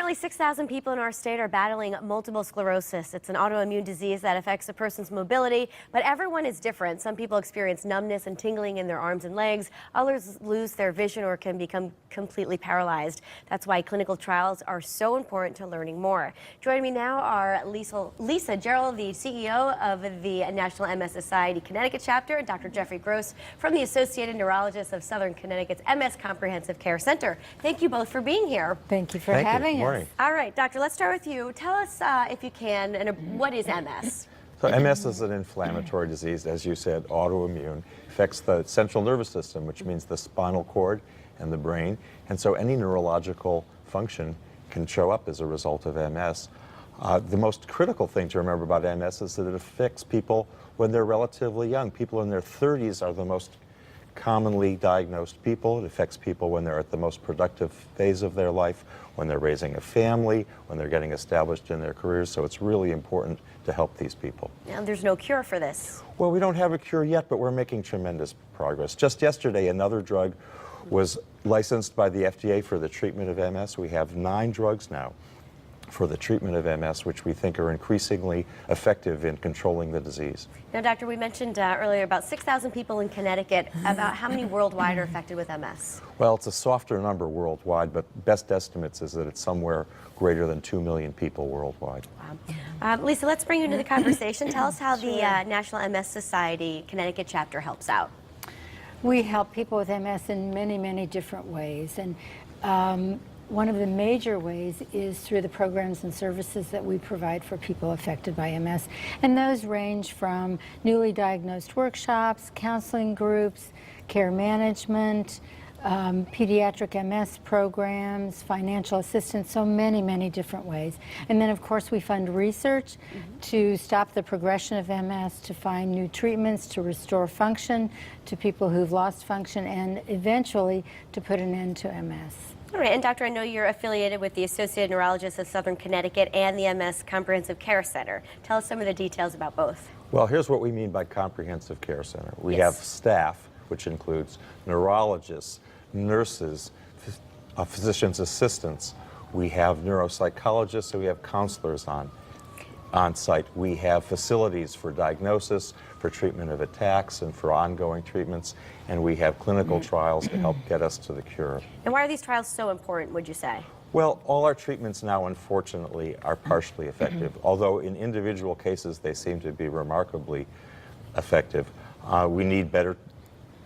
Nearly 6,000 people in our state are battling multiple sclerosis. It's an autoimmune disease that affects a person's mobility, but everyone is different. Some people experience numbness and tingling in their arms and legs. Others lose their vision or can become completely paralyzed. That's why clinical trials are so important to learning more. Joining me now are Lisa Gerald, the CEO of the National MS Society Connecticut chapter, and Dr. Jeffrey Gross from the Associated Neurologists of Southern Connecticut's MS Comprehensive Care Center. Thank you both for being here. Thank you for having us. All right, doctor, let's start with you. Tell us, if you can, what is MS? So MS is an inflammatory disease, as you said, autoimmune. Affects the central nervous system, which means the spinal cord and the brain. And so any neurological function can show up as a result of MS. The most critical thing to remember about MS is that it affects people when they're relatively young. People in their 30s are the most commonly diagnosed people. It affects people when they're at the most productive phase of their life, when they're raising a family, when they're getting established in their careers. So it's really important to help these people. And there's no cure for this. Well, we don't have a cure yet, but we're making tremendous progress. Just yesterday, another drug was licensed by the FDA for the treatment of MS. We have 9 drugs now for the treatment of MS, which we think are increasingly effective in controlling the disease. Now, doctor, we mentioned earlier about 6,000 people in Connecticut. About how many worldwide are affected with MS? Well, it's a softer number worldwide, but best estimates is that it's somewhere greater than 2 million people worldwide. Wow. Lisa, let's bring you into the conversation. Tell us how the National MS Society Connecticut chapter helps out. We help people with MS in many, many different ways. And one of the major ways is through the programs and services that we provide for people affected by MS. And those range from newly diagnosed workshops, counseling groups, care management, pediatric MS programs, financial assistance, so many, many different ways. And then, of course, we fund research to stop the progression of MS, to find new treatments, to restore function to people who've lost function, and eventually to put an end to MS. All right, and doctor, I know you're affiliated with the Associated Neurologists of Southern Connecticut and the MS Comprehensive Care Center. Tell us some of the details about both. Well, here's what we mean by Comprehensive Care Center. We have staff, which includes neurologists, nurses, physician's assistants. We have neuropsychologists, so we have counselors on site. We have facilities for diagnosis, for treatment of attacks, and for ongoing treatments. And we have clinical trials to help get us to the cure. And why are these trials so important, would you say? Well, all our treatments now, unfortunately, are partially effective, although in individual cases they seem to be remarkably effective. We need better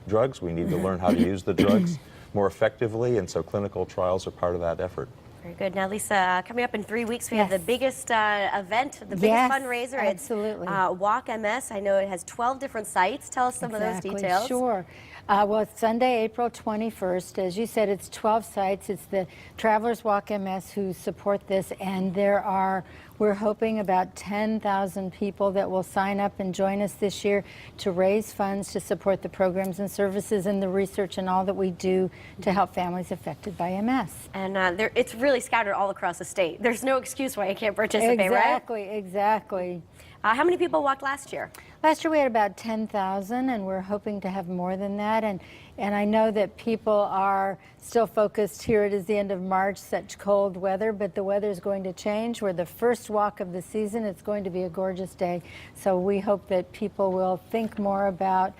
drugs. We need to learn how to use the drugs more effectively, and so clinical trials are part of that effort. Very good. Now, Lisa, coming up in 3 weeks, we have the biggest event, the biggest fundraiser. Absolutely. It's Walk MS. I know it has 12 different sites. Tell us some of those details. Sure. Well, it's Sunday, April 21st. As you said, it's 12 sites. It's the Travelers Walk MS who support this, and we're hoping about 10,000 people that will sign up and join us this year to raise funds to support the programs and services and the research and all that we do to help families affected by MS. And it's really scattered all across the state. There's no excuse why you can't participate, exactly, right? Exactly. How many people walked last year? Last year we had about 10,000, and we're hoping to have more than that. And I know that people are still focused. Here it is the end of March, such cold weather, but the weather is going to change. We're the first walk of the season. It's going to be a gorgeous day. So we hope that people will think more about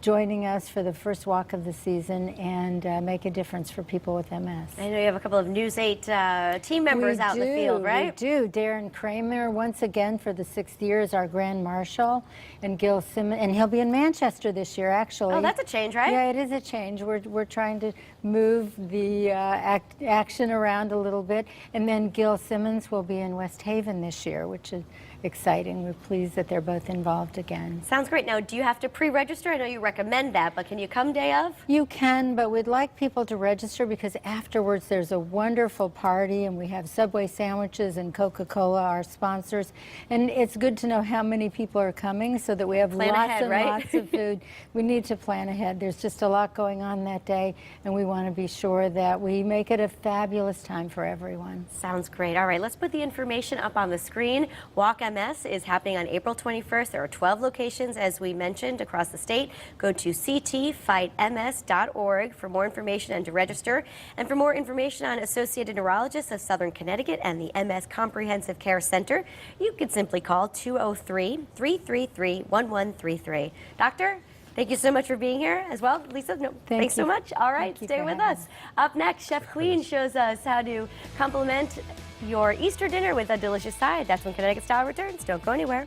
joining us for the first walk of the season and make a difference for people with MS. I know you have a couple of News 8 team members out in the field, right? We do. Darren Kramer, once again for the 6th year, is our Grand Marshal, and Gil Simmons, and he'll be in Manchester this year, actually. Oh, that's a change, right? Yeah, it is a change. We're trying to move the action around a little bit, and then Gil Simmons will be in West Haven this year, which is exciting. We're pleased that they're both involved again. Sounds great. Now, do you have to pre-register? I know you recommend that, but can you come day of? You can, but we'd like people to register because afterwards there's a wonderful party, and we have Subway sandwiches and Coca-Cola, our sponsors, and it's good to know how many people are coming so that we have lots of food. We need to plan ahead. There's just a lot going on that day, and we want to be sure that we make it a fabulous time for everyone. Sounds great. All right, let's put the information up on the screen. Walk MS is happening on April 21st. There are 12 locations, as we mentioned, across the state. Go to ctfightms.org for more information and to register. And for more information on Associated Neurologists of Southern Connecticut and the MS Comprehensive Care Center, you could simply call 203-333-1133. Doctor, thank you so much for being here as well. Lisa, thanks so much. All right, stay with us. Up next, Chef Queen shows us how to complement your Easter dinner with a delicious side. That's when Connecticut Style returns. Don't go anywhere.